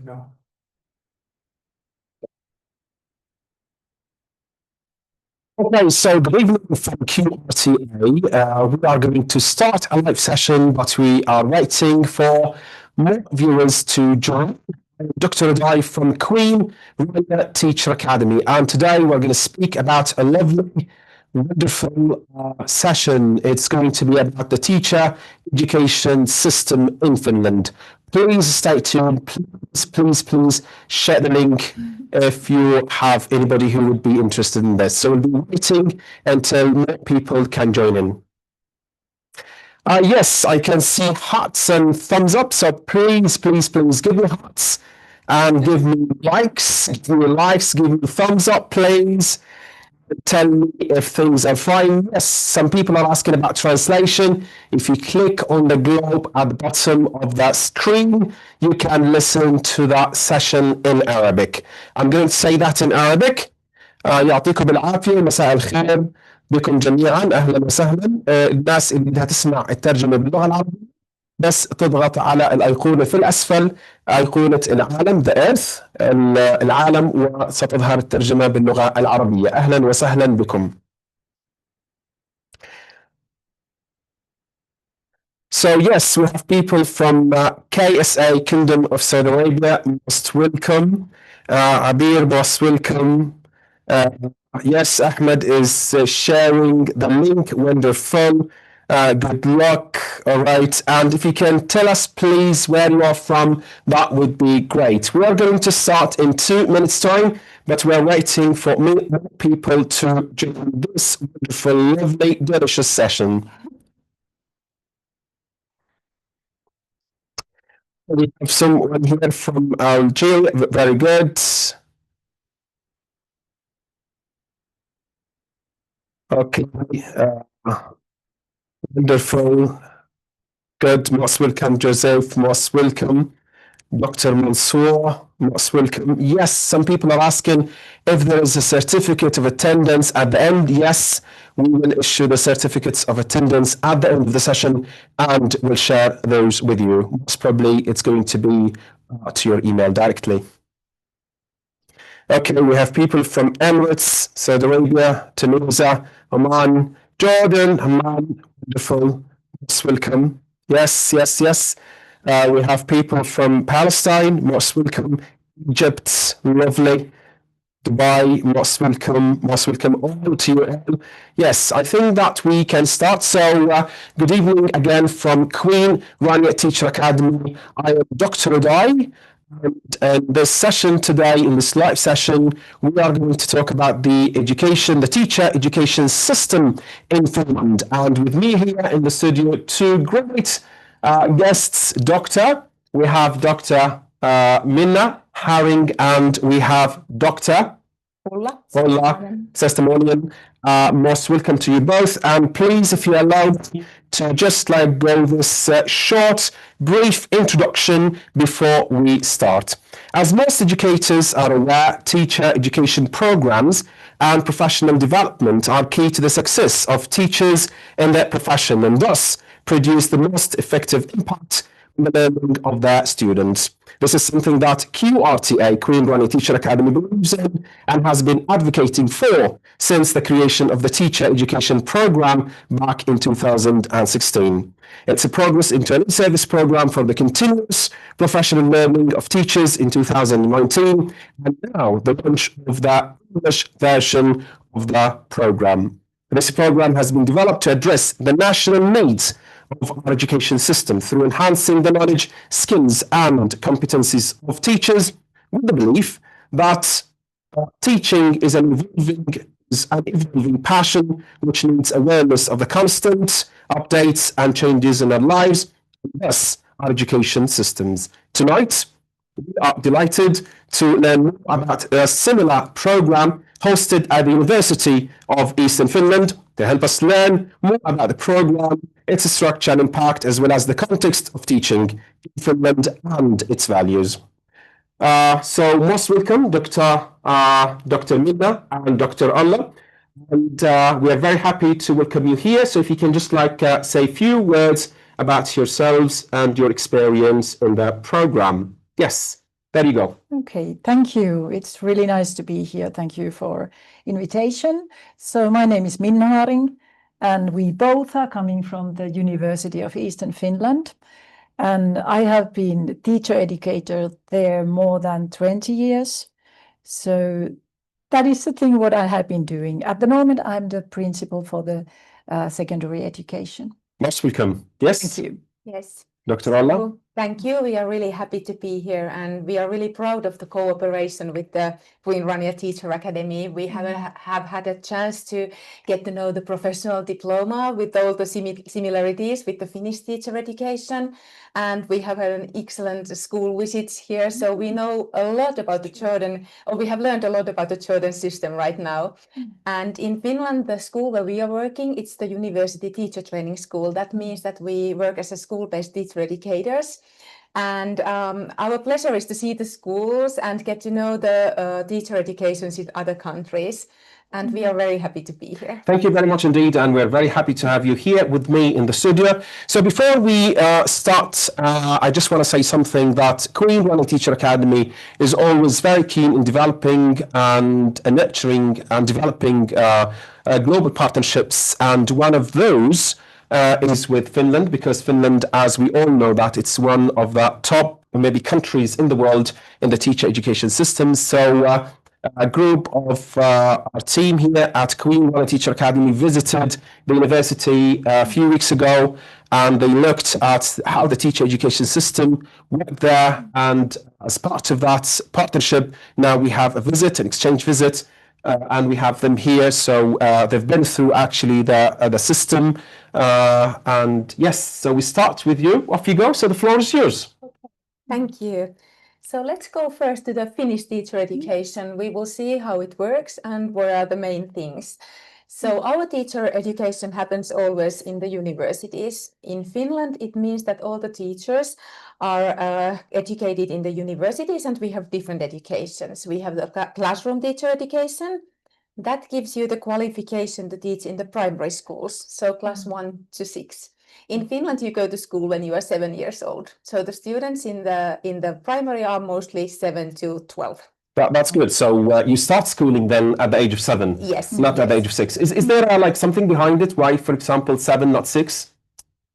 No. Okay, so good evening from QRTA. We are going to start a live session, but we are waiting for more viewers to join. I'm Dr. Adai from Queen Rania Teacher Academy, and today we're going to speak about a lovely, wonderful session. It's going to be about the teacher education system in Finland. Please stay tuned. Please share the link if you have anybody who would be interested in this. So we'll be waiting until more people can join in. Yes, I can see hearts and thumbs up. So please give me hearts and give me likes, give me thumbs up, please. Tell me if things are fine. Yes, some people are asking about translation. If you click on the globe at the bottom of the screen, you can listen to that session in Arabic. I'm going to say that in Arabic. يعطيكم العافية، مساء الخير بكم جميعا، أهلا وسهلا. الناس اللي بدها تسمع الترجمة باللغة العربية بس تضغط على الأيقونة في الأسفل، أيقونة العالم the earth العالم، وستظهر الترجمة باللغة العربية. أهلا وسهلا بكم. So yes, we have people from KSA, Kingdom of Saudi Arabia, most welcome. Abir, most welcome. Yes, Ahmed is sharing the link, wonderful. Good luck. All right. And if you can tell us, please, where you are from, that would be great. We are going to start in 2 minutes' time, but we are waiting for more people to join this wonderful, lovely, delicious session. We have someone here from Algeria. Very good. Okay. Wonderful. Good. Most welcome, Joseph. Most welcome. Dr. Mansour, most welcome. Yes, some people are asking if there is a certificate of attendance at the end. Yes, we will issue the certificates of attendance at the end of the session and we'll share those with you. Most probably it's going to be to your email directly. Okay, we have people from Emirates, Saudi Arabia, Tunisia, Oman, Jordan, Amman, wonderful. Most welcome. Yes. We have people from Palestine, most welcome. Egypt, lovely. Dubai, most welcome all to you all. Yes, I think that we can start. So good evening again from Queen Rania Teacher Academy. I am Dr. Adai. And this session today, in this live session, we are going to talk about the teacher education system in Finland. And with me here in the studio, two great guests, we have Dr. Minna Haring, and we have Dr. Ulla Saastamoinen. Most welcome to you both. And please, if you allow me to just go this short, brief introduction before we start. As most educators are aware, teacher education programs and professional development are key to the success of teachers in their profession and thus produce the most effective impact on the learning of their students. This is something that QRTA, Queen Rania Teacher Academy, believes in and has been advocating for since the creation of the teacher education program back in 2016. It's a progress into an in-service program for the continuous professional learning of teachers in 2019, and now the launch of the English version of the program. This program has been developed to address the national needs of our education system through enhancing the knowledge, skills, and competencies of teachers, with the belief that teaching is an evolving passion which needs awareness of the constant updates and changes in our lives, and thus our education systems. Tonight, we are delighted to learn more about a similar program hosted at the University of Eastern Finland. To help us learn more about the program, its structure and impact, as well as the context of teaching in Finland and its values. So most welcome, Dr. Minna and Dr. Ulla. And we are very happy to welcome you here. So if you can just say a few words about yourselves and your experience in the program. Yes. There you go. Okay, thank you. It's really nice to be here. Thank you for invitation. So my name is Minna Haring, and we both are coming from the University of Eastern Finland. And I have been teacher educator there more than 20 years. So that is the thing what I have been doing. At the moment, I'm the principal for the secondary education. Most welcome. Yes. Thank you. Yes. Dr. Ulla? Thank you. We are really happy to be here, and we are really proud of the cooperation with the Finlandia Teacher Academy. We have had a chance to get to know the professional diploma with all the similarities with the Finnish teacher education, and we have had an excellent school visits here. So we know a lot about the children, or we have learned a lot about the children's system right now. And in Finland, the school where we are working, it's the University Teacher Training School. That means that we work as a school-based teacher educators. And our pleasure is to see the schools and get to know the teacher educations in other countries. And we are very happy to be here. Thank you very much indeed, and we're very happy to have you here with me in the studio. So before we start, I just want to say something that Queen Ronald Teacher Academy is always very keen in developing and nurturing and developing global partnerships, and one of those is with Finland, because Finland, as we all know, that it's one of the top maybe countries in the world in the teacher education system. So a group of our team here at Queen Ronald Teacher Academy visited the university a few weeks ago, and they looked at how the teacher education system worked there. And as part of that partnership, now we have a visit, an exchange visit, and we have them here. So they've been through actually the system. And yes, so we start with you. Off you go. So the floor is yours. Okay. Thank you. So let's go first to the Finnish teacher education. We will see how it works and what are the main things. So our teacher education happens always in the universities. In Finland, it means that all the teachers are educated in the universities, and we have different educations. We have the classroom teacher education. That gives you the qualification to teach in the primary schools, so class 1 to 6. In Finland, you go to school when you are 7 years old. So the students in the primary are mostly 7 to 12. That's good. So you start schooling then at the age of 7? Yes. Not at the age of 6. Is there like something behind it? Why, for example, 7, not 6?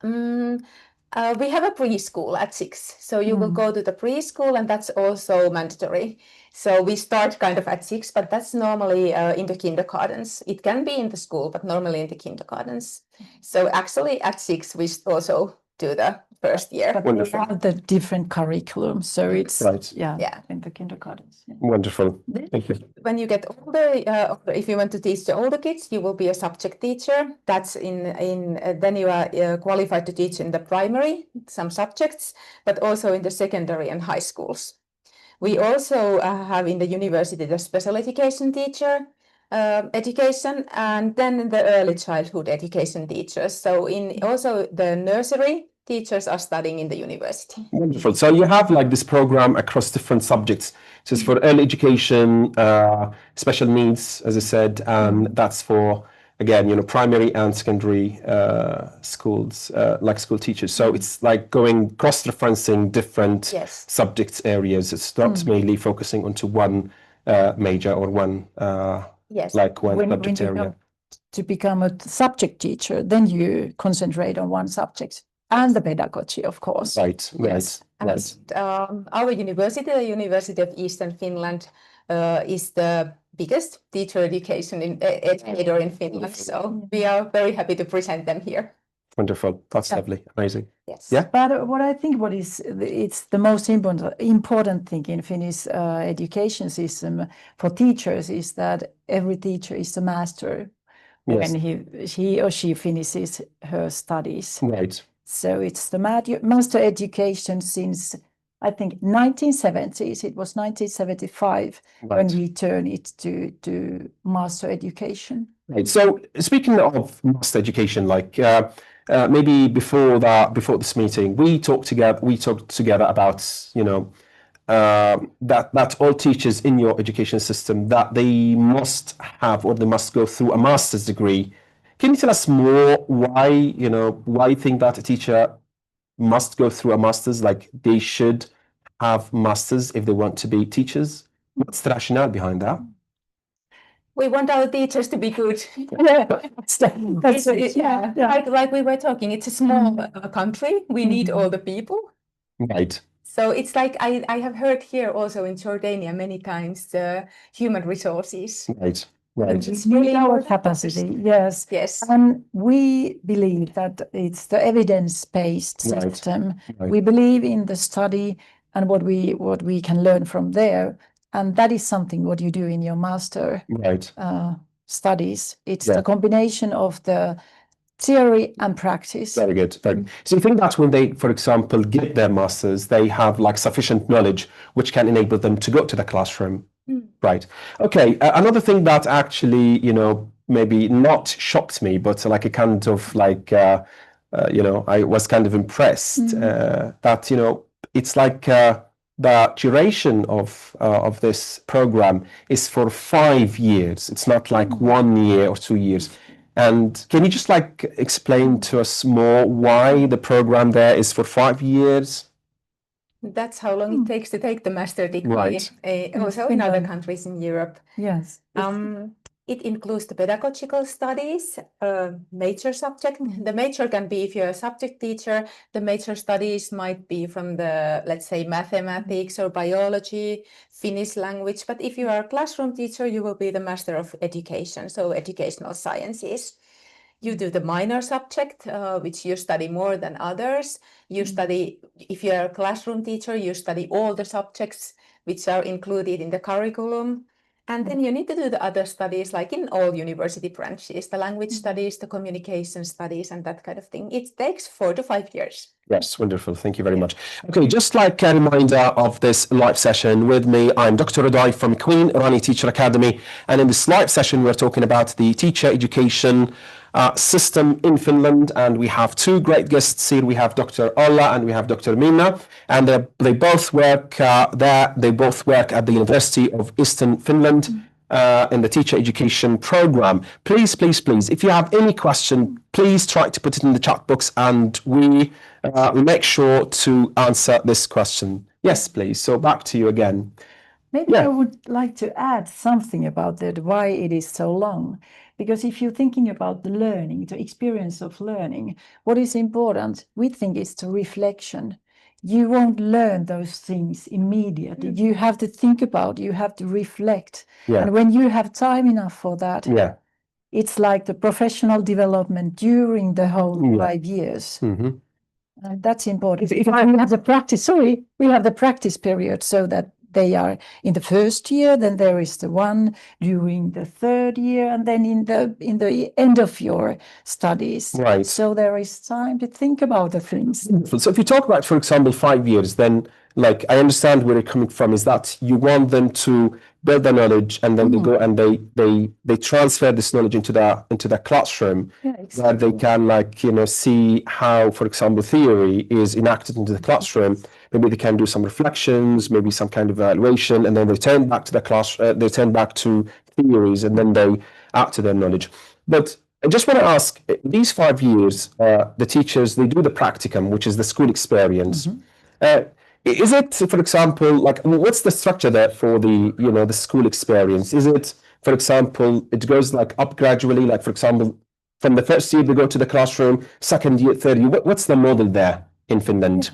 We have a preschool at 6. So you will go to the preschool, and that's also mandatory. So we start kind of at 6, but that's normally in the kindergartens. It can be in the school, but normally in the kindergartens. So actually at 6, we also do the first year. But we have the different curriculum, so it's right. in the kindergartens. Yeah. Wonderful. Thank you. When you get older, if you want to teach the older kids, you will be a subject teacher. That's then you are qualified to teach in the primary, some subjects, but also in the secondary and high schools. We also have in the university the special education teacher education, and then the early childhood education teachers. So also the nursery teachers are studying in the university. Wonderful. So you have like this program across different subjects. So it's for early education, special needs, as I said, and that's for, again, primary and secondary schools, like school teachers. So it's like going cross-referencing different subject areas. It's not mainly focusing onto one major or one like one subject area. To become a subject teacher, then you concentrate on one subject. And the pedagogy, of course. Right. Our university, the University of Eastern Finland, is the biggest teacher educator in Finland. So we are very happy to present them here. Wonderful. That's lovely. Amazing. Yes. Yeah. But what I think it's the most important thing in Finnish education system for teachers is that every teacher is a master when he or she finishes her studies. Right. So it's the master education since, I think, 1970s. It was 1975 when we turned it to master education. Right. So speaking of master education, like maybe before this meeting, we talked together about that all teachers in your education system, that they must have or they must go through a master's degree. Can you tell us more why you think that a teacher must go through a master's, like they should have masters if they want to be teachers? What's the rationale behind that? We want our teachers to be good. Yeah, that's it. Yeah. Like we were talking, it's a small country. We need all the people. Right. So it's like I have heard here also in Jordania many times the human resources. Right. Right. It's really our capacity, yes. Yes. And we believe that it's the evidence-based system. Right. We believe in the study and what we can learn from there. And that is something what you do in your master studies. It's the combination of the theory and practice. Very good. Very good. So you think that when they, for example, get their masters, they have like sufficient knowledge which can enable them to go to the classroom? Right. Okay. Another thing that actually, maybe not shocked me, but like a kind of like, I was kind of impressed that, it's like the duration of this program is for 5 years. It's not like 1 year or 2 years. And can you just like explain to us more why the program there is for 5 years? That's how long it takes to take the master degree. Right. Also in other countries in Europe. Yes. It includes the pedagogical studies, major subject. The major can be if you're a subject teacher, the major studies might be from the, let's say, mathematics or biology, Finnish language. But if you are a classroom teacher, you will be the master of education, so educational sciences. You do the minor subject, which you study more than others. You study, if you're a classroom teacher, you study all the subjects which are included in the curriculum. And then you need to do the other studies, like in all university branches, the language studies, the communication studies, and that kind of thing. It takes 4 to 5 years. Yes, wonderful. Thank you very much. Okay, just like a reminder of this live session with me, I'm Dr. Radai from Queen Rani Teacher Academy. And in this live session, we're talking about the teacher education system in Finland. And we have two great guests here. We have Dr. Ulla and we have Dr. Minna. And they both work there. They both work at the University of Eastern Finland in the teacher education program. Please, if you have any question, please try to put it in the chat box and we make sure to answer this question. Yes, please. So back to you again. Maybe I would like to add something about that, why it is so long. Because if you're thinking about the learning, the experience of learning, what is important, we think, is the reflection. You won't learn those things immediately. You have to think about, you have to reflect. And when you have time enough for that, it's like the professional development during the whole 5 years. That's important. If we have the practice, we have the practice period so that they are in the first year, then there is the one during the third year, and then in the end of your studies. Right. So there is time to think about the things. So if you talk about, for example, 5 years, then like I understand where you're coming from is that you want them to build the knowledge and then they go and they transfer this knowledge into the classroom where they can see how, for example, theory is enacted into the classroom. Maybe they can do some reflections, maybe some kind of evaluation, and then they turn back to the class. They turn back to theories, and then they add to their knowledge. But I just want to ask: these 5 years, the teachers they do the practicum, which is the school experience. Is it, for example, like what's the structure there for the the school experience? Is it, for example, it goes like up gradually, like for example, from the first year they go to the classroom, second year, third year. What's the model there in Finland?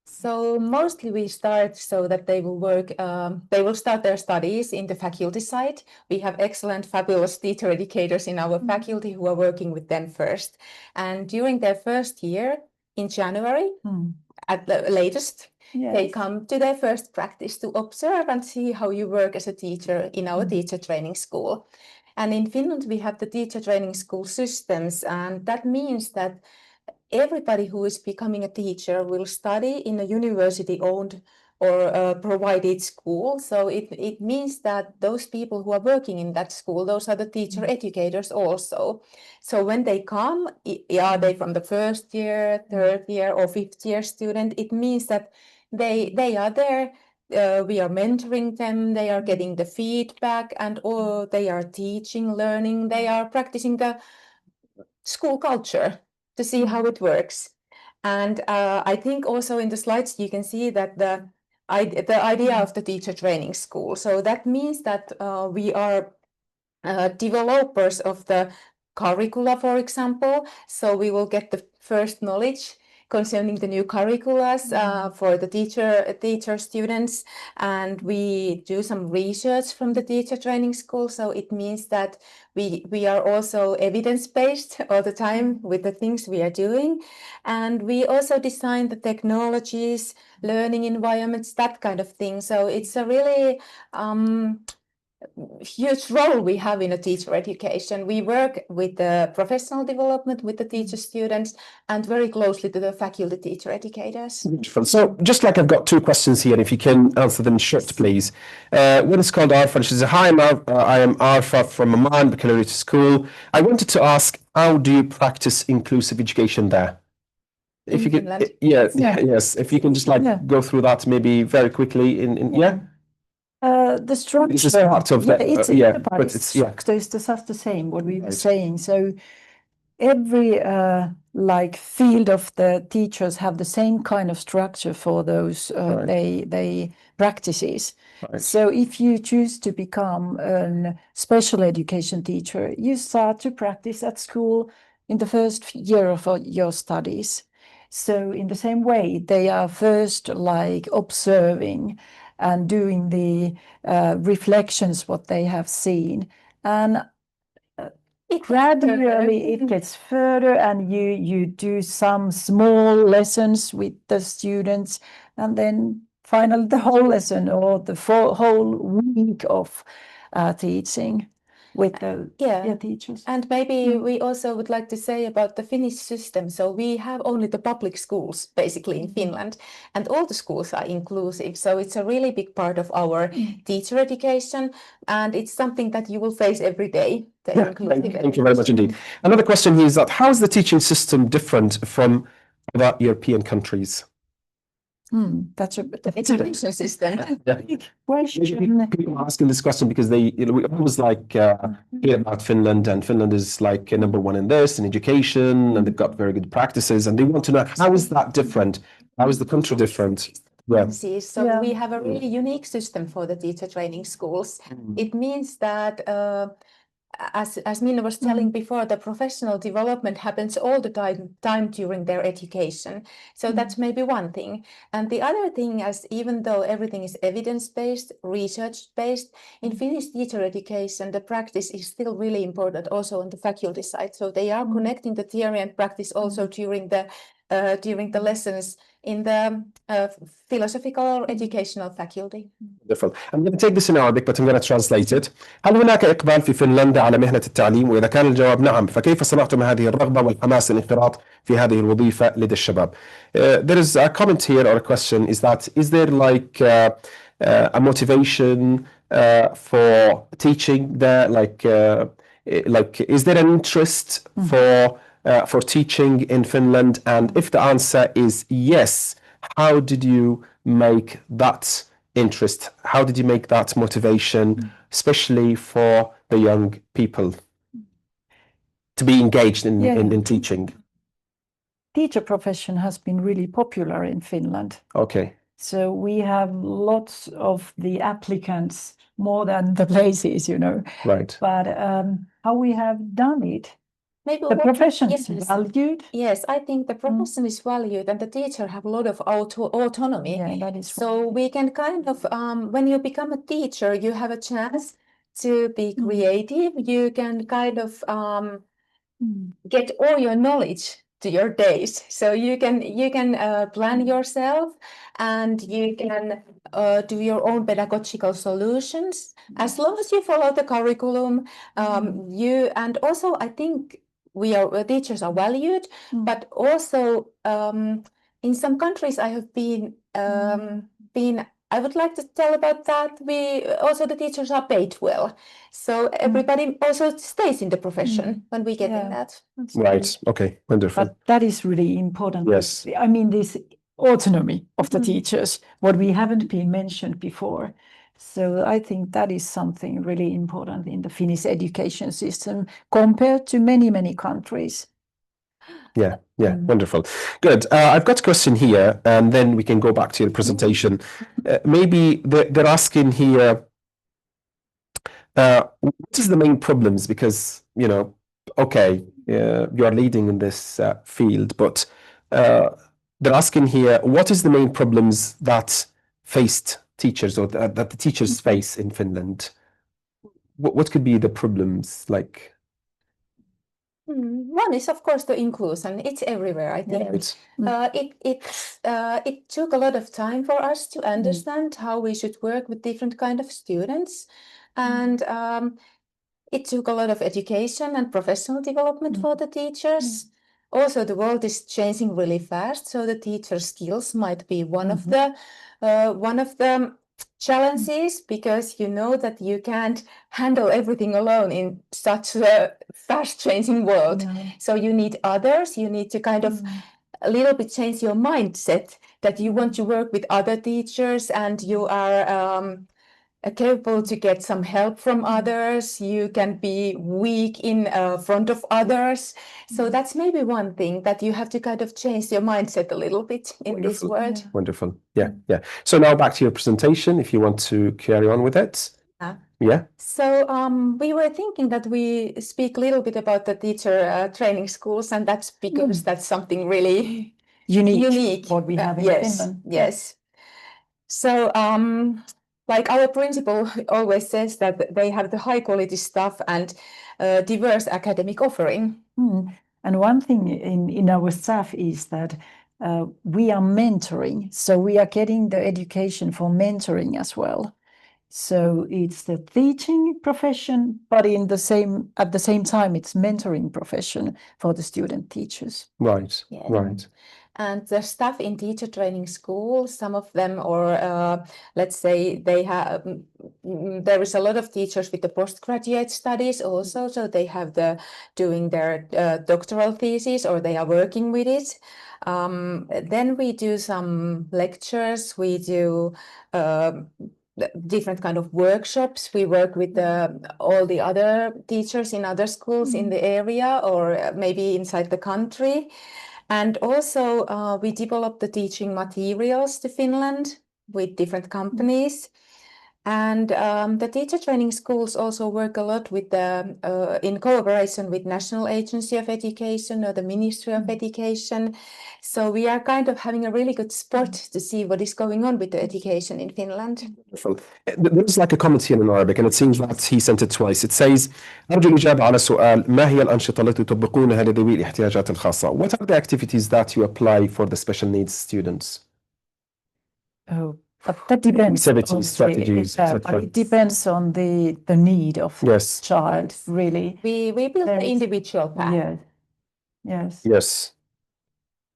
So mostly we start so that they will work, they will start their studies in the faculty side. We have excellent, fabulous teacher educators in our faculty who are working with them first. And during their first year in January, at the latest, they come to their first practice to observe and see how you work as a teacher in our teacher training school. And in Finland, we have the teacher training school systems, and that means that everybody who is becoming a teacher will study in a university-owned or provided school. So it means that those people who are working in that school, those are the teacher educators also. So when they come, are they from the first year, third year, or fifth year student? It means that they are there. We are mentoring them. They are getting the feedback, and they are teaching, learning. They are practicing the school culture to see how it works. And I think also in the slides you can see that the idea of the teacher training school. So that means that we are developers of the curricula, for example. So we will get the first knowledge concerning the new curriculums for the teacher students, and we do some research from the teacher training school. So it means that we are also evidence-based all the time with the things we are doing, and we also design the technologies, learning environments, that kind of thing. So it's a really huge role we have in a teacher education. We work with the professional development with the teacher students and very closely to the faculty teacher educators. Beautiful. So just like I've got two questions here, if you can answer them short, please. One is called Arfa. She says, hi, I am Arfa from Amman Baccalaureate School. I wanted to ask, how do you practice inclusive education there? If you could, yes, if you can just go through that maybe very quickly the structure, this is part of but it's just the same what we were saying. So every field of the teachers have the same kind of structure for those they practices. So if you choose to become a special education teacher, you start to practice at school in the first year of your studies. So in the same way, they are first observing and doing the reflections what they have seen, and gradually it gets further, and you do some small lessons with the students, and then finally the whole lesson or the whole week of teaching with the teachers. And maybe we also would like to say about the Finnish system. So we have only the public schools basically in Finland, and all the schools are inclusive. So it's a really big part of our teacher education, and it's something that you will face every day. Thank you very much indeed. Another question here is that how is the teaching system different from other European countries? That's a education system. question. People are asking this question because we always hear about Finland, and Finland is number one in this, in education, and they've got very good practices, and they want to know, how is that different? How is the country different? So we have a really unique system for the teacher training schools. It means that as Minna was telling before, the professional development happens all the time during their education. So that's maybe one thing. And the other thing is, even though everything is evidence-based, research-based, in Finnish teacher education, the practice is still really important also on the faculty side. So they are connecting the theory and practice also during the lessons in the philosophical or educational faculty. Wonderful. I'm going to take this in Arabic, but I'm going to translate it. هل هناك إقبال في فنلندا على مهنة التعليم؟ وإذا كان الجواب نعم، فكيف صنعتم هذه الرغبة والحماس للانخراط في هذه الوظيفة لدى الشباب? There is a comment here or a question, is there a motivation for teaching there? Is there an interest for teaching in Finland? And if the answer is yes, how did you make that interest? How did you make that motivation, especially for the young people, to be engaged in teaching? Teacher profession has been really popular in Finland. Okay. So we have lots of the applicants, more than the places, Right. But how we have done it, maybe the profession is valued. Yes, I think the profession is valued, and the teacher have a lot of autonomy. Yeah, that is so we can when you become a teacher, you have a chance to be creative. You can get all your knowledge to your days. So you can plan yourself, and you can do your own pedagogical solutions as long as you follow the curriculum. And also I think teachers are valued, but also in some countries I have been. I would like to tell about that. The teachers are paid well, so everybody also stays in the profession when we get in that. Right. Okay. Wonderful. But that is really important. Yes. I mean, this autonomy of the teachers, what we haven't been mentioned before. So I think that is something really important in the Finnish education system compared to many countries. Yeah, wonderful. Good. I've got a question here, and then we can go back to your presentation. Maybe they're asking here, what is the main problems? Because, okay, you are leading in this field, but they're asking here, what is the main problems that faced teachers or that the teachers face in Finland? What could be the problems like? One is, of course, the inclusion. It's everywhere, I think. It took a lot of time for us to understand how we should work with different kind of students. And it took a lot of education and professional development for the teachers. Also, the world is changing really fast, so the teacher skills might be one of the challenges, because you know that you can't handle everything alone in such a fast changing world. So you need others, you need to kind of a little bit change your mindset that you want to work with other teachers, and you are capable to get some help from others. You can be weak in front of others. So that's maybe one thing, that you have to kind of change your mindset a little bit in this world. Wonderful. Yeah. So now back to your presentation, if you want to carry on with it. So we were thinking that we speak a little bit about the teacher training schools, and that's because that's something really unique what we have in Finland. Yes. So like our principal always says, that they have the high quality stuff and diverse academic offering. And one thing in our staff is that we are mentoring. So we are getting the education for mentoring as well. So it's the teaching profession, but at the same time, it's mentoring profession for the student teachers. Right. And the staff in teacher training school, some of them, or let's say they have, there is a lot of teachers with the postgraduate studies also, so they have doing their doctoral thesis, or they are working with it. Then we do some lectures, we do different kind of workshops. We work with all the other teachers in other schools in the area, or maybe inside the country. And also we develop the teaching materials to Finland with different companies. And the teacher training schools also work a lot with in cooperation with National Agency of Education or the Ministry of Education. So we are kind of having a really good spot to see what is going on with the education in Finland. There's like a comment here in Arabic, and it seems that he sent it twice. It says, أرجو الإجابة على سؤال ما هي الأنشطة التي تطبقونها لذوي الاحتياجات الخاصة? What are the activities that you apply for the special needs students? Oh, but that depends. Strategies. It depends on the need of the child, really. We build the individual path. Yes.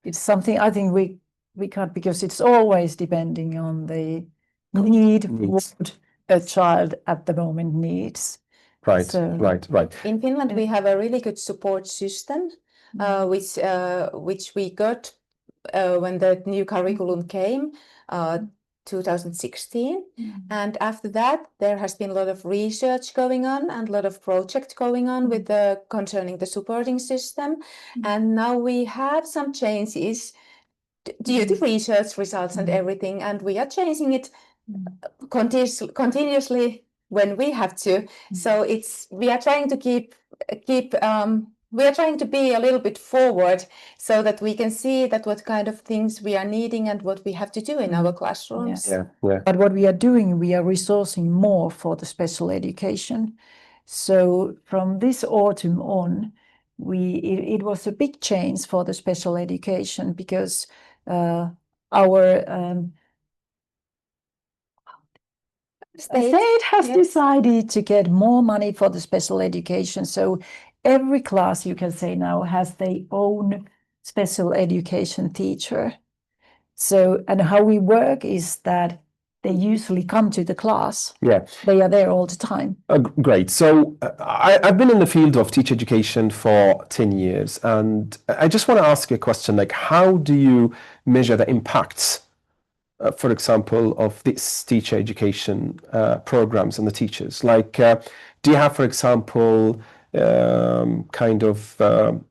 It's something I think we can't, because it's always depending on the need, what a child at the moment needs. Right. In Finland, we have a really good support system, which we got when the new curriculum came, 2016. And after that, there has been a lot of research going on and a lot of projects going on with concerning the supporting system. And now we have some changes due to research results and everything, and we are changing it continuously when we have to. So we are trying to keep we are trying to be a little bit forward, so that we can see that what kind of things we are needing and what we have to do in our classrooms. But what we are doing, we are resourcing more for the special education. So from this autumn on, it was a big change for the special education, because our state has decided to get more money for the special education. So every class, you can say now, has their own special education teacher. So, and how we work is that they usually come to the class. They are there all the time. Great. So I've been in the field of teacher education for 10 years, and I just want to ask you a question, like, how do you measure the impacts, for example, of this teacher education programs on the teachers? Like, do you have, for example, kind of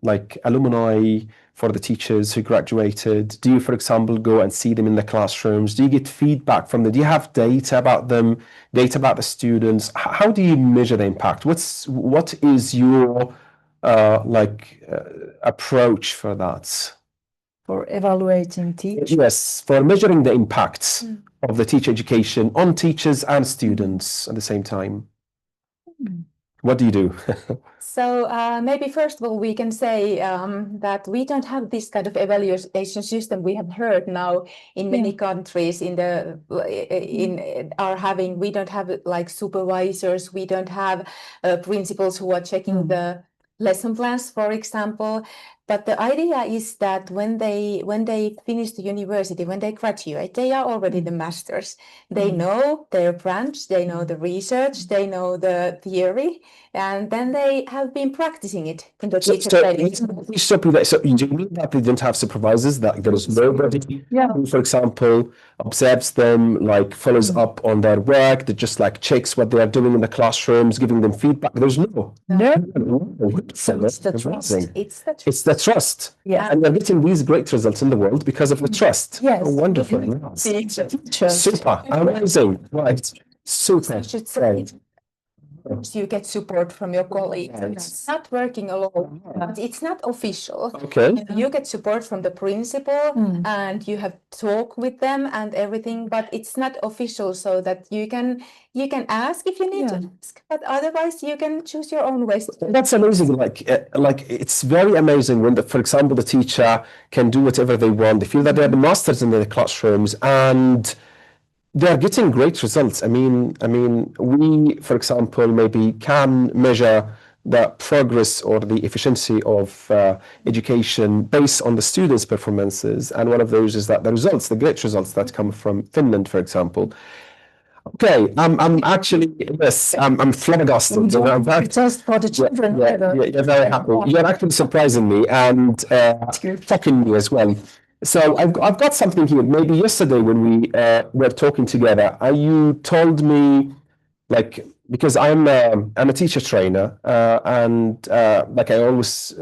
like alumni for the teachers who graduated? Do you, for example, go and see them in the classrooms? Do you get feedback from them? Do you have data about them, data about the students? How do you measure the impact? What is your approach for that? For evaluating teachers? Yes, for measuring the impacts of the teacher education on teachers and students at the same time. What do you do? So maybe first of all, we can say that we don't have this kind of evaluation system we have heard now in many countries we don't have like supervisors, we don't have principals who are checking the lesson plans, for example. But the idea is that when they finish the university, when they graduate, they are already the masters. They know their branch, they know the research, they know the theory, and then they have been practicing it in the teacher training. So you mean that they don't have supervisors, that there is nobody who, for example, observes them, like follows up on their work, that just like checks what they are doing in the classrooms, giving them feedback? There's no. So it's the trust. It's the trust. Yeah. And we're getting these great results in the world because of the trust. Yes. Oh, wonderful. Super. Amazing. Right. Super. I should say, you get support from your colleagues. Right. It's not working alone, but it's not official. Okay. You get support from the principal and you have talk with them and everything, but it's not official, so that you can ask if you need to ask, but otherwise you can choose your own ways. That's amazing. Like it's very amazing when, for example, the teacher can do whatever they want. They feel that they are the masters in the classrooms and they're getting great results. I mean, we, for example, maybe can measure the progress or the efficiency of education based on the students' performances. And one of those is that the great results that come from Finland, for example. Okay, I'm actually, yes, I'm flabbergasted. Just for the children. You're very happy. You're actually surprising me and shocking me as well. So I've got something here. Maybe yesterday when we were talking together, you told me, like, because I'm a teacher trainer and like I always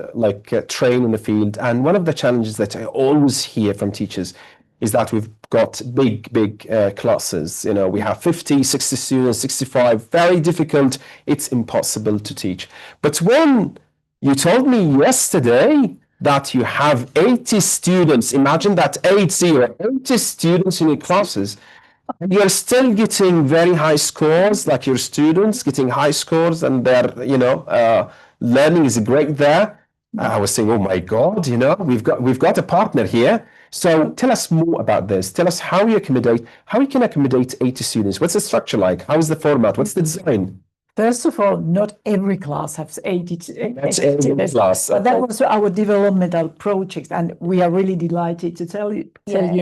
train in the field. And one of the challenges that I always hear from teachers is that we've got big classes. You know, we have 50, 60 students, 65, very difficult. It's impossible to teach. But when you told me yesterday that you have 80 students, imagine that, 80 students in your classes, and you're still getting very high scores, like your students getting high scores and their, learning is great there. I was saying, oh my God, we've got a partner here. So tell us more about this. Tell us how you can accommodate 80 students. What's the structure like? How is the format? What's the design? First of all, not every class has 80 That's every class. But that was our developmental project, and we are really delighted to tell you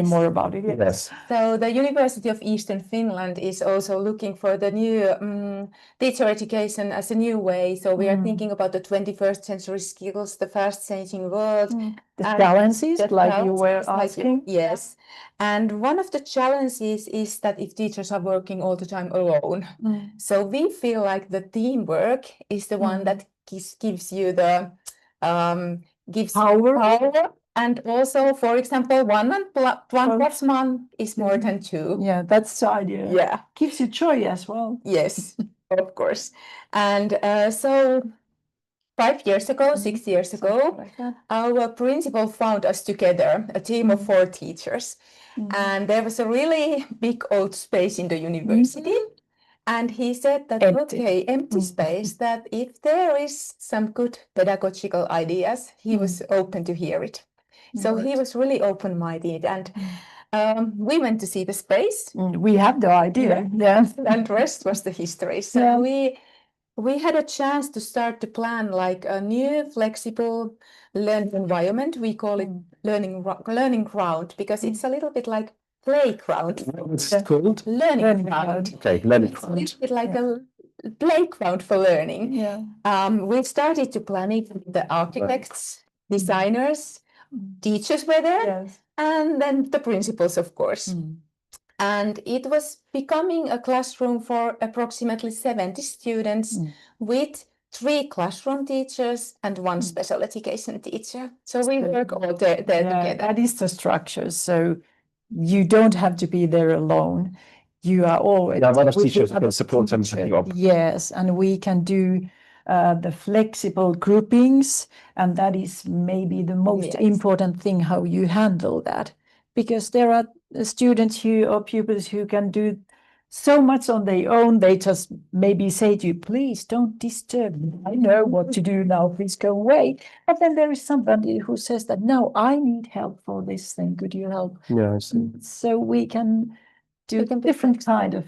more about it. Yes. So the University of Eastern Finland is also looking for the new teacher education as a new way. So we are thinking about the 21st century skills, the fast changing world. The challenges, like you were asking. Yes. And one of the challenges is that if teachers are working all the time alone. So we feel like the teamwork is the one that gives you the power. And also, for example, one plus one is more than two. Yeah, that's the idea. Yeah. Gives you joy as well. Yes, of course. And so 5 years ago, 6 years ago, our principal found us together, a team of 4 teachers. And there was a really big old space in the university. And he said that, empty space, that if there is some good pedagogical ideas, he was open to hear it. So he was really open-minded. And we went to see the space. We have the idea. Yeah. And the rest was the history. So we had a chance to start to plan like a new flexible learning environment. We call it learning ground, because it's a little bit like playground. What's it called? Learning ground. Okay, learning ground. It's a little bit like a playground for learning. Yeah. We started to plan it with the architects, designers, teachers were there, and then the principals, of course. And it was becoming a classroom for approximately 70 students with 3 classroom teachers and 1 special education teacher. So we work all there together. That is the structure. So you don't have to be there alone. You are always Yeah, a lot of with the teachers other can support and teachers. you up. Yes, and we can do the flexible groupings, and that is maybe the most Yes. important thing, how you handle that, because there are students who or pupils who can do so much on their own. They just maybe say to you, please don't disturb me. I know what to do now. Please go away. But then there is somebody who says that, no, I need help for this thing. Could you help? Yeah, I see. So we can do We can be different kind of,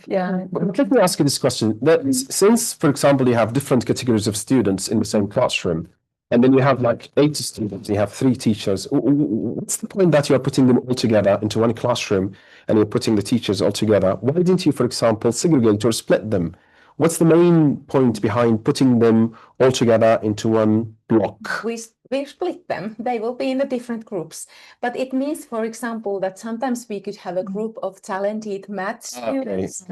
But let me ask you this question. Since, for example, you have different categories of students in the same classroom, and then you have like 80 students, you have 3 teachers, what's the point that you are putting them all together into one classroom and you're putting the teachers all together? Why didn't you, for example, segregate or split them? What's the main point behind putting them all together into one block? We split them. They will be in the different groups. But it means, for example, that sometimes we could have a group of talented math students.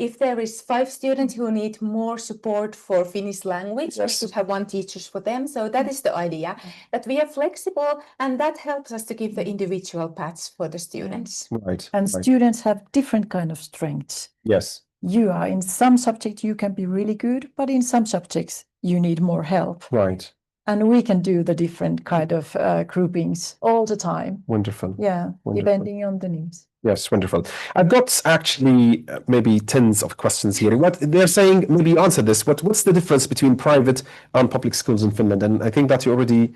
If there is 5 students who need more support for Finnish language, we could have 1 teacher for them. So that is the idea, that we are flexible, and that helps us to give the individual paths for the students. Right. and students have different kind of strengths. Yes. You are in some subjects you can be really good, but in some subjects you need more help. Right. And we can do the different kind of groupings all the time. Wonderful. Yeah, Wonderful. depending on the needs. Yes, wonderful. I've got actually maybe tens of questions here. What they're saying, maybe you answer this. What's the difference between private and public schools in Finland? And I think that you already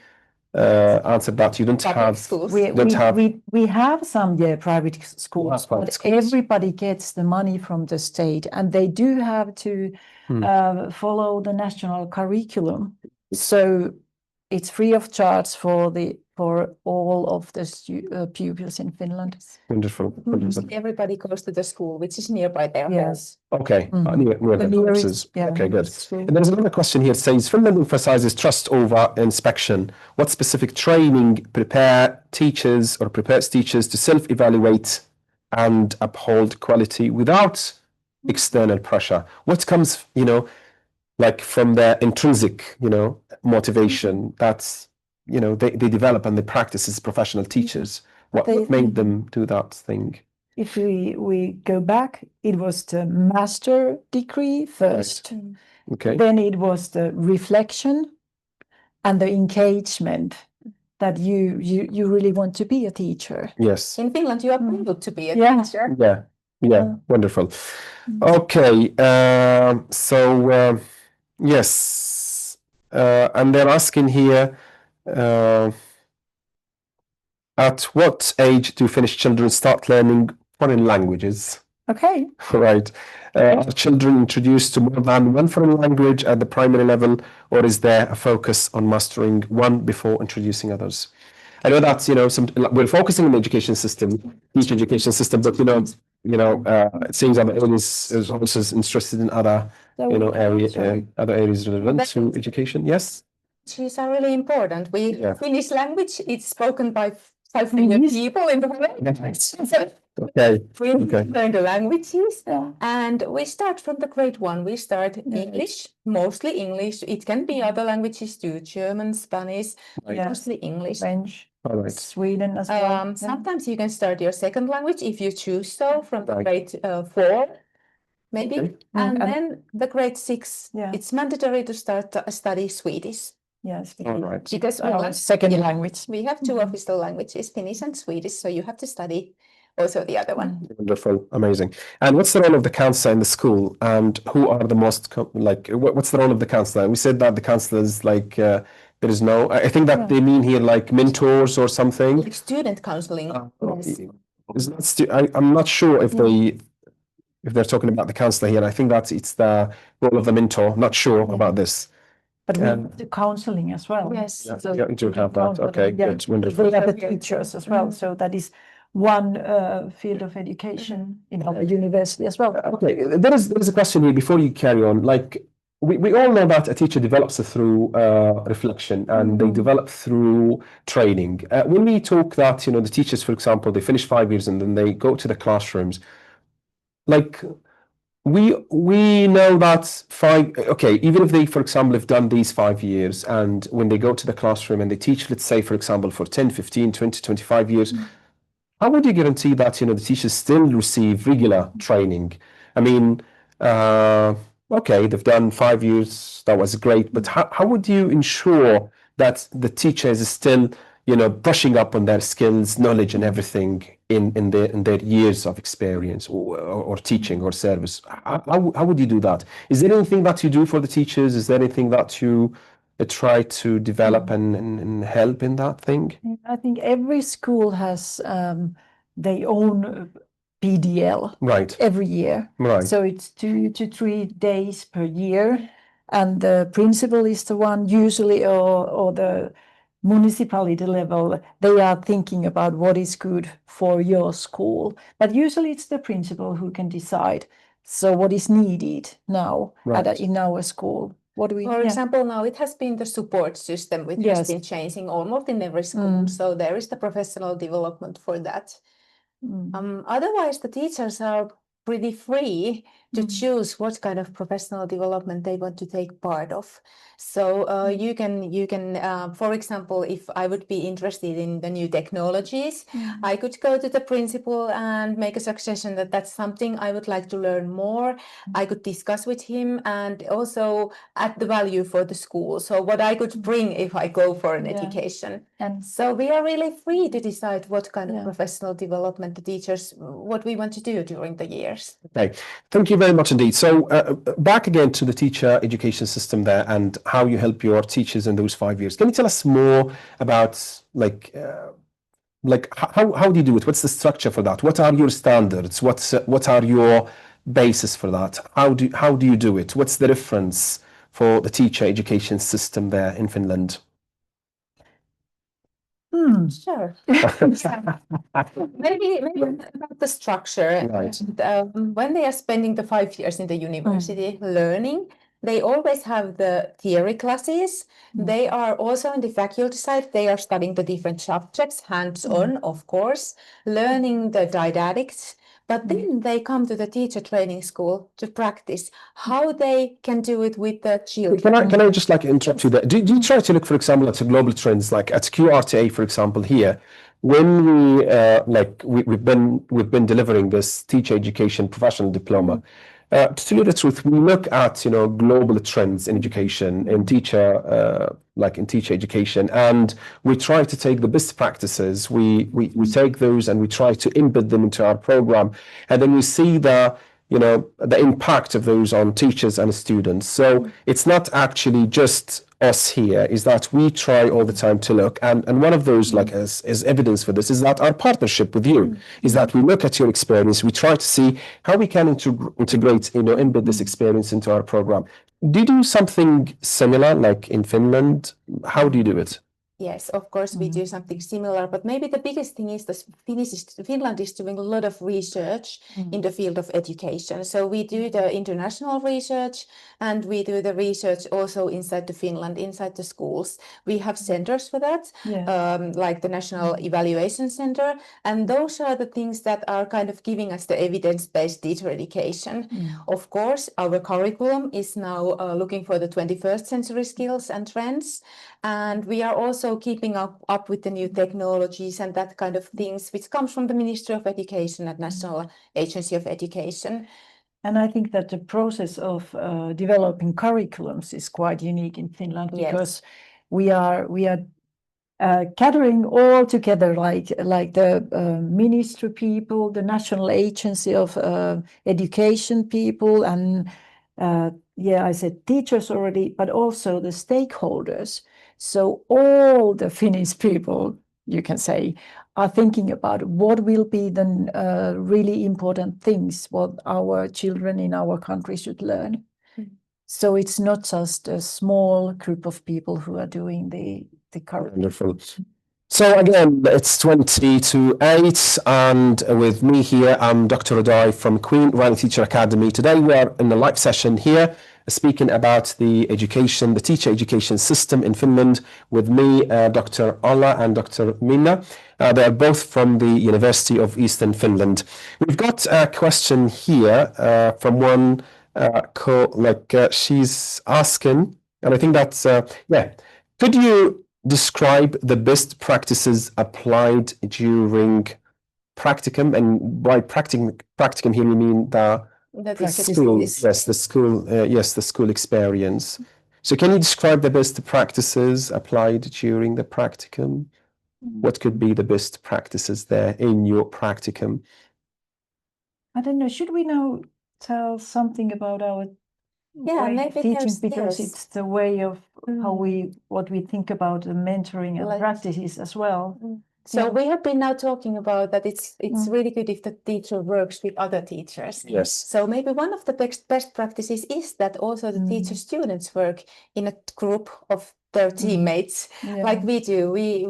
answered that. You don't Public have schools. We have some private schools, private but schools. everybody gets the money from the state, and they do have to follow the national curriculum. So it's free of charge for all of the pupils in Finland. Wonderful. Wonderful. Everybody goes to the school, which is nearby their Yes. Okay. Near The the nearest, houses. yeah, Okay, good. school. And there's another question here. It says Finland emphasizes trust over inspection. What specific training prepares teachers to self-evaluate and uphold quality without external pressure? What comes, like from their intrinsic, motivation that's, they develop and they practice as professional teachers. What made them do that thing? If we go back, it was the master degree first. Right. Okay. Then it was the reflection and the engagement that you really want to be a teacher. Yes. In Finland, you are proud to be a Yeah. teacher. Yeah. Wonderful. Okay. Yes. And they're asking here, at what age do Finnish children start learning foreign languages? Okay. Right. Are children introduced to more than one foreign language at the primary level, or is there a focus on mastering one before introducing others? I know that we're focusing on the education system, teacher education system, but it seems that everyone is also interested in other other areas relevant to education. Yes. These are really important. Finnish language is spoken by 5 million people in the world. Okay. We learn the languages, and we start from the grade 1. We start English, mostly English. It can be other languages too, German, Spanish, mostly English. French, All right. Sweden as well. Sometimes you can start your second language if you choose so from the grade 4, maybe. Okay. And then the grade 6, it's mandatory to start study Swedish. Yes, All right. Because our second language. we have 2 official languages, Finnish and Swedish, so you have to study also the other one. Wonderful, amazing. And what's the role of the counselor in the school? And who are the most what's the role of the counselor? We said that the counselor is there is no. I think that they mean here like mentors or something. Like student counseling. Yes. I'm not sure if they're talking about the counselor here. I think that it's the role of the mentor. Not sure about this. But we have the counseling as well. Yes. You do have that. Okay, good, wonderful. They have the teachers as well. So that is one field of education in our university as well. Okay, there is a question here before you carry on. Like we all know that a teacher develops through reflection and they develop through training. When we talk that the teachers, for example, they finish 5 years and then they go to the classrooms. Like, we know that even if they, for example, have done these 5 years, and when they go to the classroom and they teach, let's say, for example, for 10, 15, 20, 25 years, how would you guarantee that, the teachers still receive regular training? I mean, they've done 5 years, that was great, but how would you ensure that the teacher is still, brushing up on their skills, knowledge, and everything in their years of experience or teaching or service? How would you do that? Is there anything that you do for the teachers? Is there anything that you try to develop and help in that thing? I think every school has their own PDL every year. Right. So it's 2 to 3 days per year, and the principal is the one usually, or the municipality level, they are thinking about what is good for your school. But usually it's the principal who can decide. So what is needed now in our school? For example, now it has been the support system which has been changing almost in every school. So there is the professional development for that. Otherwise, the teachers are pretty free to choose what kind of professional development they want to take part of. So you can, for example, if I would be interested in the new technologies, I could go to the principal and make a suggestion that that's something I would like to learn more. I could discuss with him and also add the value for the school. So what I could bring if I go for an education. And so we are really free to decide what kind of professional development the teachers, what we want to do during the years. Okay, thank you very much indeed. So back again to the teacher education system there and how you help your teachers in those 5 years. Can you tell us more about how do you do it? What's the structure for that? What are your standards? What are your basis for that? How do you do it? What's the difference for the teacher education system there in Finland? Sure. maybe about the structure. When they are spending the 5 years in the university learning, they always have the theory classes. They are also on the faculty side. They are studying the different subjects, hands-on, of course, learning the didactics. But then they come to the teacher training school to practice how they can do it with the children. Can I just interrupt you there? Do you try to look, for example, at the global trends, like at QRTA, for example, here, when we've been delivering this teacher education professional diploma. To tell you the truth, we look at global trends in education, in teacher education, and we try to take the best practices. We take those and we try to embed them into our program, and then we see the impact of those on teachers and students. So it's not actually just us here, is that we try all the time to look, and one of those as evidence for this is that our partnership with you is that we look at your experience, we try to see how we can integrate, embed this experience into our program. Do you do something similar like in Finland? How do you do it? Yes, of course we do something similar, but maybe the biggest thing is that Finland is doing a lot of research in the field of education. So we do the international research and we do the research also inside the Finland, inside the schools. We have centers for that, like the National Evaluation Center. And those are the things that are kind of giving us the evidence-based teacher education. Of course, our curriculum is now looking for the 21st century skills and trends. And we are also keeping up with the new technologies and that kind of things, which comes from the Ministry of Education and National Agency of Education. And I think that the process of developing curriculums is quite unique in Finland because we are gathering all together, like the ministry people, the National Agency of Education people, and I said teachers already, but also the stakeholders. So all the Finnish people, you can say, are thinking about what will be the really important things what our children in our country should learn. So it's not just a small group of people who are doing the curriculum. Wonderful. So again, it's 20 to 8, and with me here, I'm Dr. Odai from Queen Rani Teacher Academy. Today we are in a live session here speaking about the education, the teacher education system in Finland with me, Dr. Ulla and Dr. Minna. They are both from the University of Eastern Finland. We've got a question here from one she's asking, and I think that's, could you describe the best practices applied during practicum? And by practicum here, we mean the school, the school experience. So can you describe the best practices applied during the practicum? What could be the best practices there in your practicum? I don't know, should we now tell something about our way of teaching, because it's the way of how what we think about the mentoring and practices as well. So we have been now talking about that it's really good if the teacher works with other teachers. Yes. So maybe one of the best practices is that also the teacher students work in a group of their teammates, like we do. We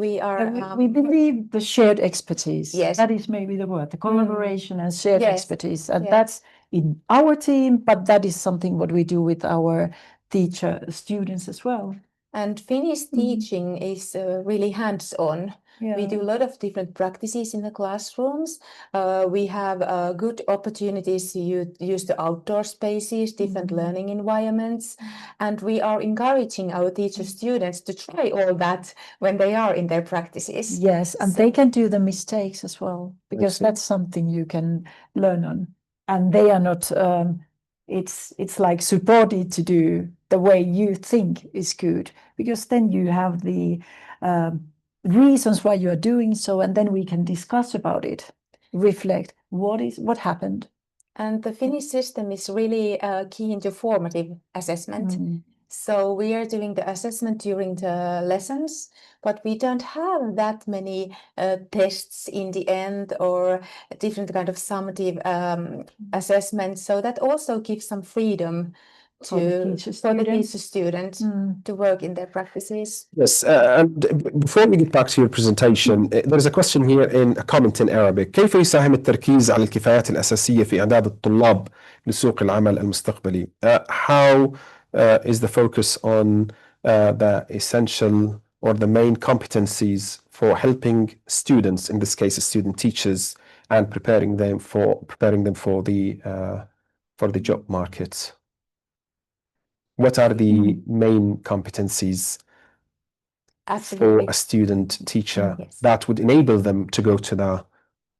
believe the shared expertise. Yes, that is maybe the word, the collaboration and shared expertise, and that's in our team. But that is something what we do with our teacher students as well. And Finnish teaching is really hands-on. We do a lot of different practices in the classrooms. We have good opportunities to use the outdoor spaces, different learning environments, and we are encouraging our teacher students to try all that when they are in their practices. Yes, and they can do the mistakes as well, because that's something you can learn on. And they are not, it's like supported to do the way you think is good, because then you have the reasons why you are doing so, and then we can discuss about it, reflect what happened. And the Finnish system is really key into formative assessment. So we are doing the assessment during the lessons, but we don't have that many tests in the end or different kind of summative assessments. So that also gives some freedom for the teacher students to work in their practices. Yes, and before we get back to your presentation, there's a question here in a comment in Arabic. كيف يساهم التركيز على الكفاءات الأساسية في إعداد الطلاب لسوق العمل المستقبلي? How is the focus on the essential or the main competencies for helping students, in this case student teachers, and preparing them for the job market? What are the main competencies for a student teacher that would enable them to go to the,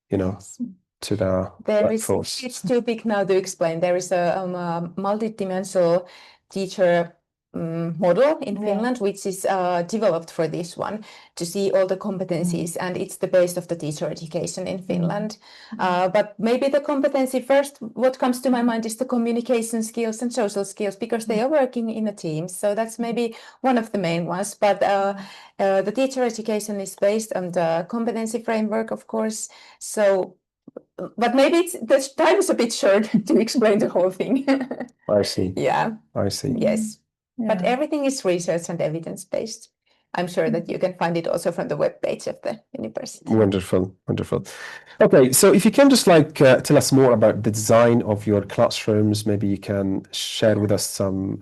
to the workforce? It's too big now to explain. There is a multidimensional teacher model in Finland, which is developed for this one, to see all the competencies, and it's the base of the teacher education in Finland. But maybe the competency first, what comes to my mind is the communication skills and social skills, because they are working in a team. So that's maybe one of the main ones. But the teacher education is based on the competency framework, of course. So, but maybe the time is a bit short to explain the whole thing. I see. Yeah. I see. Yes. But everything is research and evidence-based. I'm sure that you can find it also from the webpage of the university. Wonderful, wonderful. Okay, so if you can just tell us more about the design of your classrooms, maybe you can share with us some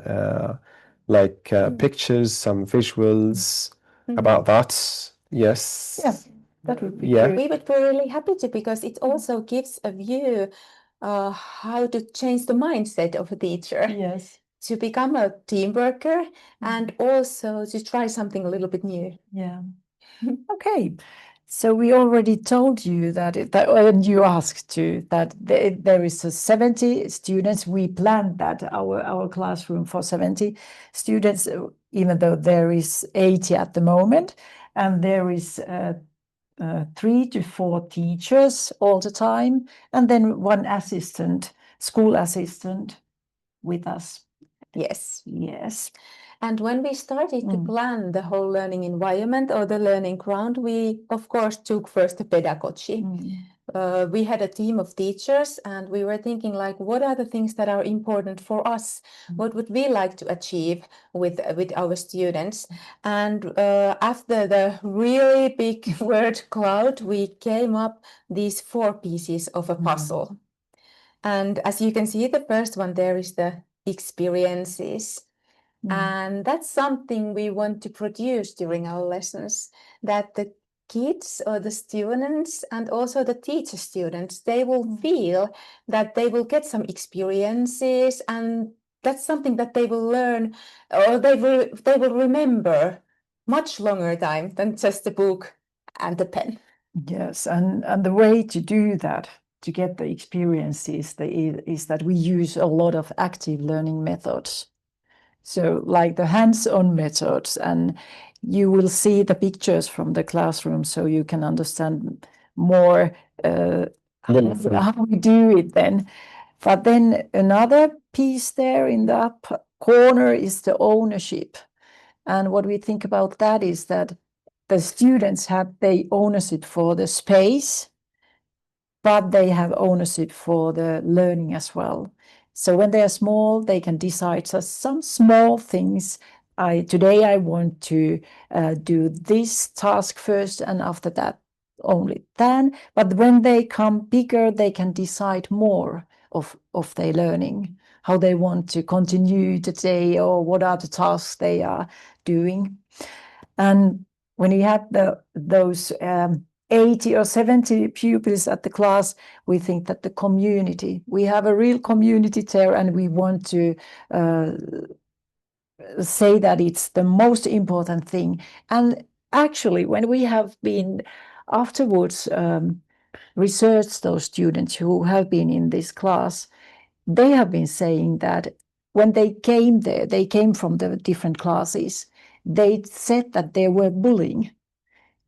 pictures, some visuals about that. Yes. Yeah, that would be great. We would be really happy to, because it also gives a view how to change the mindset of a teacher. Yes. To become a team worker and also to try something a little bit new. Yeah. Okay. So we already told you that and you asked too, that there is 70 students. We planned that our classroom for 70 students, even though there is 80 at the moment, and there is 3 to 4 teachers all the time, and then 1 assistant, school assistant with us. Yes. Yes. And when we started to plan the whole learning environment or the learning ground, we of course took first the pedagogy. We had a team of teachers, and we were thinking what are the things that are important for us? What would we like to achieve with our students? And after the really big word cloud, we came up these 4 pieces of a puzzle. And as you can see, the first one there is the experiences. And that's something we want to produce during our lessons, that the kids or the students and also the teacher students, they will feel that they will get some experiences, and that's something that they will learn, or they will remember much longer time than just the book and the pen. Yes, and the way to do that, to get the experiences, is that we use a lot of active learning methods. So like the hands-on methods, and you will see the pictures from the classroom so you can understand more how we do it then. But then another piece there in the up corner is the ownership. And what we think about that is that the students have the ownership for the space, but they have ownership for the learning as well. So when they are small, they can decide some small things. Today I want to do this task first, and after that only then. But when they come bigger, they can decide more of their learning, how they want to continue the day, or what are the tasks they are doing. And when you have those 80 or 70 pupils at the class, we think that the community, we have a real community there, and we want to say that it's the most important thing. And actually, when we have been afterwards researched those students who have been in this class, they have been saying that when they came there, they came from the different classes, they said that they were bullying.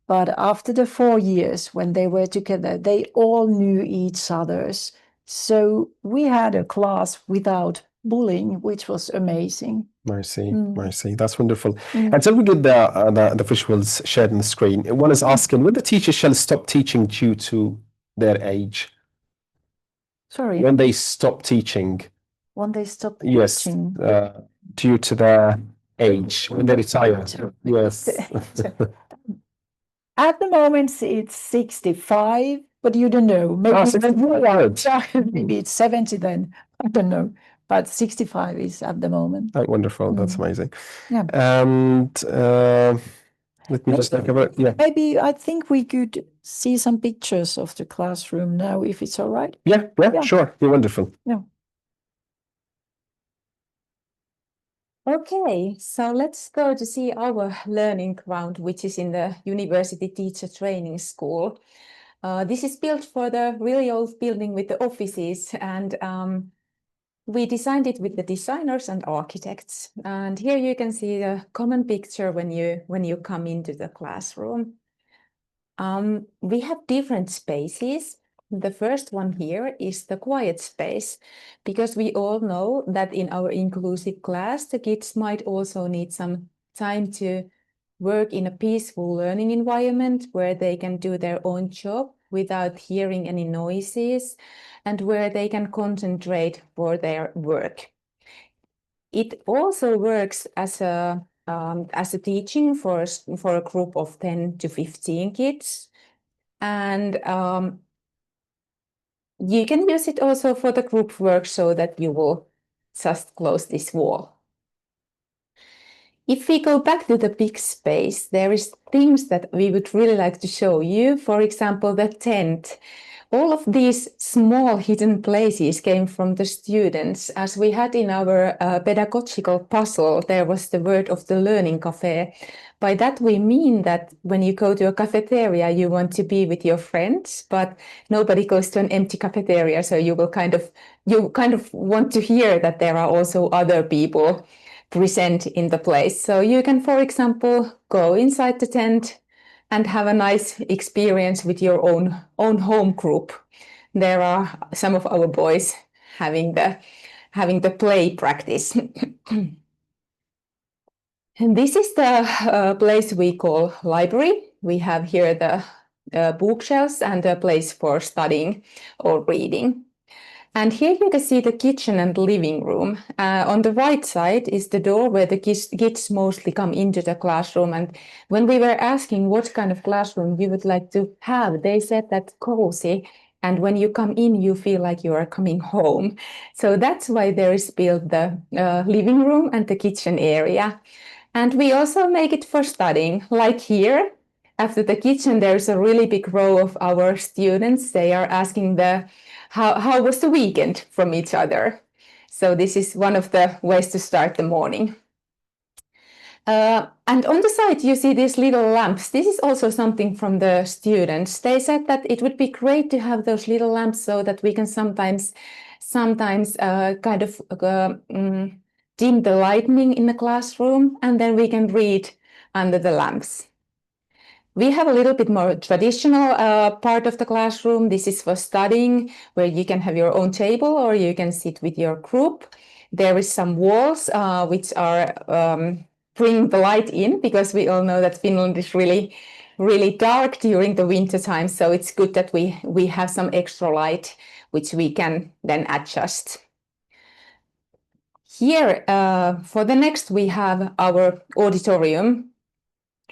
But after the 4 years, when they were together, they all knew each other's. So we had a class without bullying, which was amazing. I see. I see. That's wonderful. Until we get the visuals shared on the screen, one is asking, when the teacher shall stop teaching due to their age? Sorry. When they stop teaching. When they stop Yes, teaching. due to their age, when they retire. Yes. At the moment, it's 65, but you don't know. Maybe it's 70 then. I don't know. But 65 is at the moment. Oh, wonderful. That's amazing. Yeah. And let me just think about, yeah. Maybe I think we could see some pictures of the classroom now, if it's all right. Yeah, sure. You're wonderful. Yeah. Okay, so let's go to see our learning ground, which is in the University Teacher Training School. This is built for the really old building with the offices, and we designed it with the designers and architects. And here you can see the common picture when you come into the classroom. We have different spaces. The first one here is the quiet space, because we all know that in our inclusive class, the kids might also need some time to work in a peaceful learning environment where they can do their own job without hearing any noises, and where they can concentrate for their work. It also works as a teaching for a group of 10 to 15 kids. And you can use it also for the group work, so that you will just close this wall. If we go back to the big space, there is things that we would really like to show you. For example, the tent. All of these small hidden places came from the students. As we had in our pedagogical puzzle, there was the word of the learning cafe. By that we mean that when you go to a cafeteria, you want to be with your friends, but nobody goes to an empty cafeteria, so you kind of want to hear that there are also other people present in the place. So you can, for example, go inside the tent and have a nice experience with your own home group. There are some of our boys having the play practice. And this is the place we call library. We have here the bookshelves and a place for studying or reading. And here you can see the kitchen and living room. On the right side is the door where the kids mostly come into the classroom. And when we were asking what kind of classroom you would like to have, they said that cozy. And when you come in, you feel like you are coming home. So that's why there is built the living room and the kitchen area. And we also make it for studying, like here. After the kitchen, there's a really big row of our students. They are asking how was the weekend from each other. So this is one of the ways to start the morning. And on the side, you see these little lamps. This is also something from the students. They said that it would be great to have those little lamps so that we can sometimes kind of dim the lighting in the classroom, and then we can read under the lamps. We have a little bit more traditional part of the classroom. This is for studying, where you can have your own table or you can sit with your group. There is some walls which are bring the light in, because we all know that Finland is really, really dark during the winter time. So it's good that we have some extra light, which we can then adjust. Here, for the next, we have our auditorium.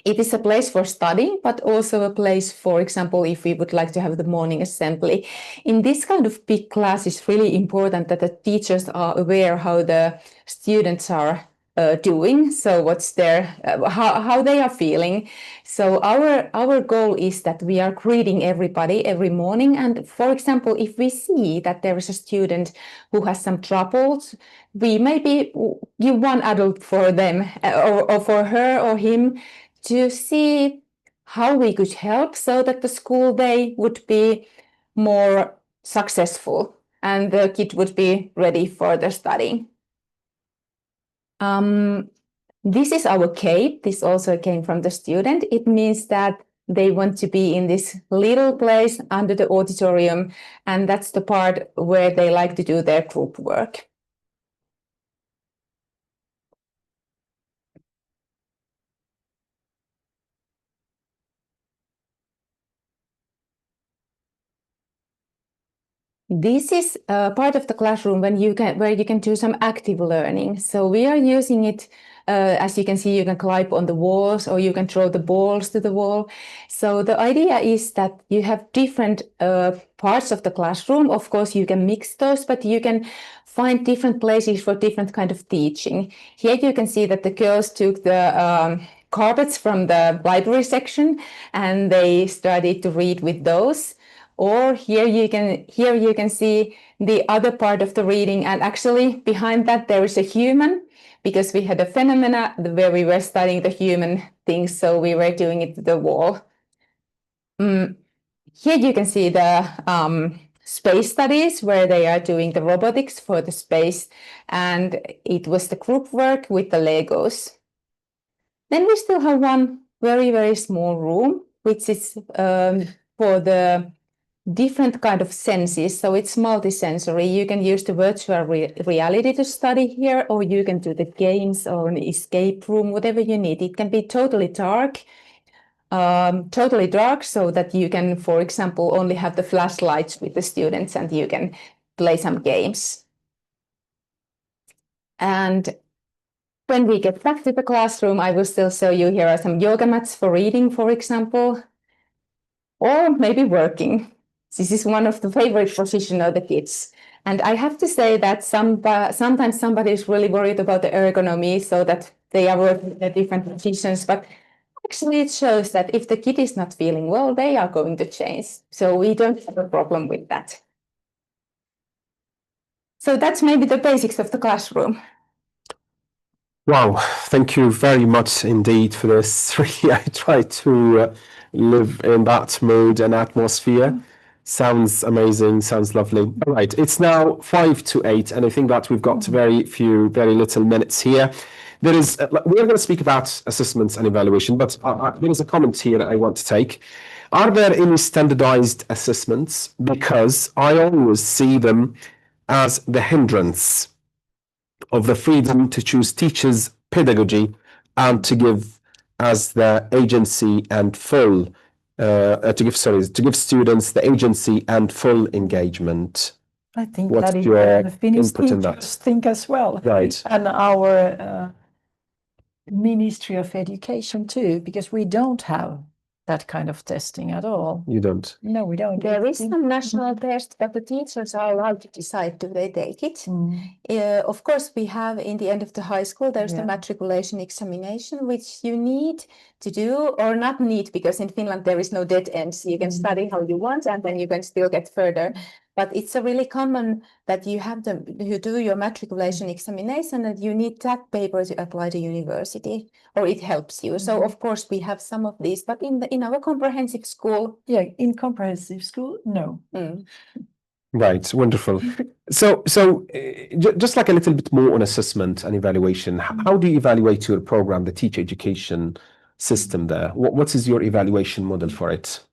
It is a place for studying, but also a place, for example, if we would like to have the morning assembly. In this kind of big class, it's really important that the teachers are aware how the students are doing, so what's their how they are feeling. So our goal is that we are greeting everybody every morning, and for example, if we see that there is a student who has some troubles, we maybe give one adult for them or for her or him, to see how we could help so that the school day would be more successful and the kid would be ready for the studying. This is our cape. This also came from the student. It means that they want to be in this little place under the auditorium, and that's the part where they like to do their group work. This is part of the classroom where you can do some active learning. So we are using it, as you can see, you can climb on the walls or you can throw the balls to the wall. So the idea is that you have different parts of the classroom. Of course, you can mix those, but you can find different places for different kind of teaching. Here you can see that the girls took the carpets from the library section and they started to read with those. Or here you can see the other part of the reading, and actually behind that there is a human, because we had a phenomena where we were studying the human things, so we were doing it to the wall. Here you can see the space studies where they are doing the robotics for the space, and it was the group work with the Legos. Then we still have one very, very small room, which is for the different kind of senses. So it's multi-sensory. You can use the virtual reality to study here, or you can do the games or an escape room, whatever you need. It can be totally dark so that you can, for example, only have the flashlights with the students and you can play some games. And when we get back to the classroom, I will still show you, here are some yoga mats for reading, for example, or maybe working. This is one of the favorite positions of the kids. And I have to say that sometimes somebody is really worried about the ergonomy, so that they are working in different positions. But actually it shows that if the kid is not feeling well, they are going to change. So we don't have a problem with that. So that's maybe the basics of the classroom. Wow, thank you very much indeed for this. Really, I try to live in that mood and atmosphere. Sounds amazing, sounds lovely. All right, it's now 5 to 8, and I think that we've got very little minutes here. We're going to speak about assessments and evaluation, but there is a comment here that I want to take. Are there any standardized assessments? Because I always see them as the hindrance of the freedom to choose teachers' pedagogy and to give as the agency and full to give students the agency and full engagement. I think What's that is your what the Finnish input in that? teachers think as well. Right. And our Ministry of Education too, because we don't have that kind of testing at all. You don't? No, we don't. There is some national test, but the teachers are allowed to decide do they take it. Of course, we have in the end of the high school, there's the matriculation examination, which you need to do or not need, because in Finland there is no dead end. So you can study how you want and then you can still get further. But it's a really common that you have you do your matriculation examination and you need that paper to apply to university, or it helps you. So of course we have some of these, but in our comprehensive school. Yeah, in comprehensive school, no. Right, wonderful. So just like a little bit more on assessment and evaluation, how do you evaluate your program, the teacher education system there? What is your evaluation model for it?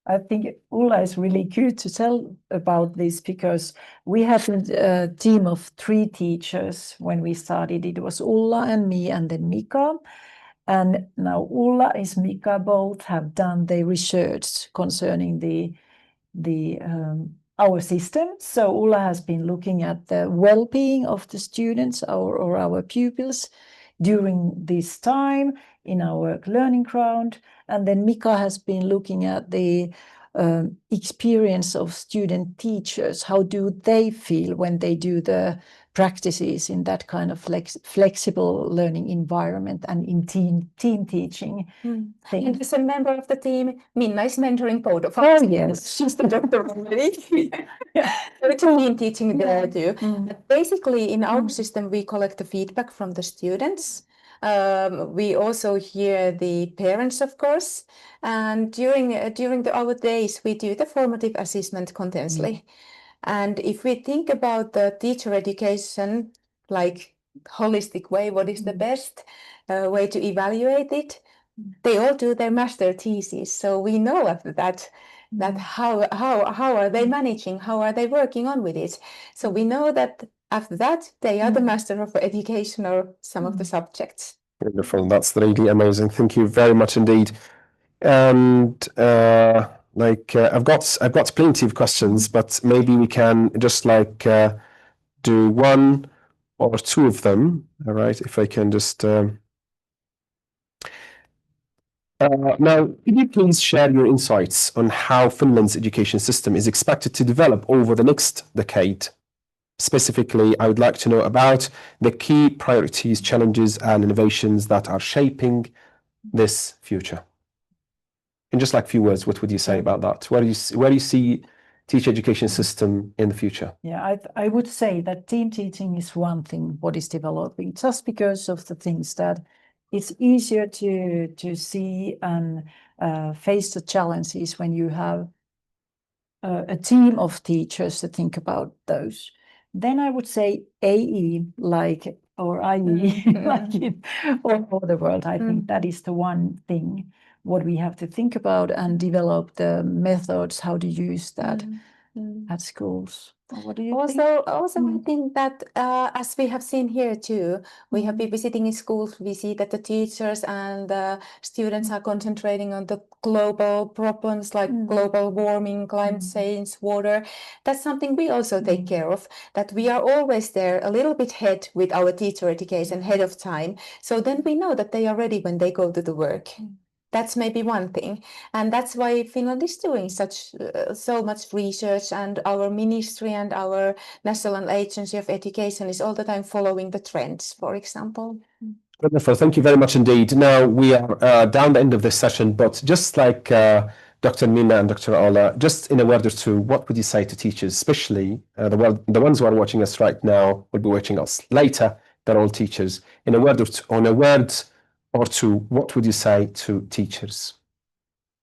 I think Ulla is really good to tell about this, because we had a team of 3 teachers when we started. It was Ulla and me and then Mika. And now Ulla and Mika both have done the research concerning our system. So Ulla has been looking at the well-being of the students or our pupils during this time in our learning ground. And then Mika has been looking at the experience of student teachers. How do they feel when they do the practices in that kind of flexible learning environment and in team teaching thing. And as a member of the team, Minna is mentoring both of us. Oh, yes. She's the doctor already. So it's team teaching there too. But basically, in our system, we collect the feedback from the students. We also hear the parents, of course. And during our days, we do the formative assessment continuously. And if we think about the teacher education, like holistic way, what is the best way to evaluate it? They all do their master thesis. So we know after that how are they managing? How are they working on with it? So we know that after that, they are the master of education or some of the subjects. Wonderful. That's really amazing. Thank you very much indeed. And I've got plenty of questions, but maybe we can just do 1 or 2 of them. All right, if I can just now, could you please share your insights on how Finland's education system is expected to develop over the next decade? Specifically, I would like to know about the key priorities, challenges, and innovations that are shaping this future. In just like few words, what would you say about that? Where do you see teacher education system in the future? Yeah, I would say that team teaching is one thing what is developing, just because of the things that it's easier to see and face the challenges when you have a team of teachers to think about those. Then I would say AE, or IE, like in all over the world. I think that is the one thing what we have to think about and develop the methods how to use that at schools. What do you think? Also, I think that as we have seen here too, we have been visiting in schools. We see that the teachers and the students are concentrating on the global problems like global warming, climate change, water. That's something we also take care of. That we are always there a little bit ahead with our teacher education ahead of time. So then we know that they are ready when they go to the work. That's maybe one thing, and that's why Finland is doing so much research, and our ministry and our National Agency of Education is all the time following the trends, for example. Wonderful. Thank you very much indeed. Now we are down the end of this session, but just like Dr. Minna and Dr. Ulla, just in a word or two, what would you say to teachers, especially the ones who are watching us right now, will be watching us later, they're all teachers. In a word or two, what would you say to teachers?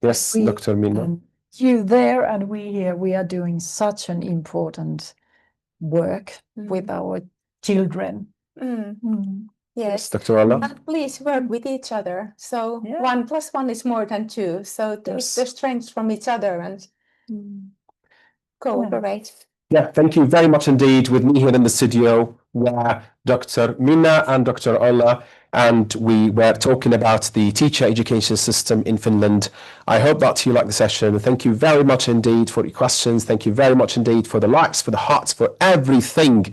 Yes, Dr. Minna. You there and we here, we are doing such an important work with our children. Yes, Dr. Ulla. And please work with each other. So 1 + 1 is more than 2. So there's the strengths from each other and cooperate. Yeah, thank you very much indeed. With me here in the studio were Dr. Minna and Dr. Ulla, and we were talking about the teacher education system in Finland. I hope that you liked the session. Thank you very much indeed for your questions. Thank you very much indeed for the likes, for the hearts, for everything.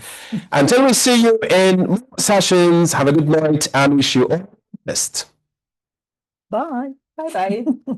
Until we see you in more sessions, have a good night and wish you all the best. Bye. Bye bye.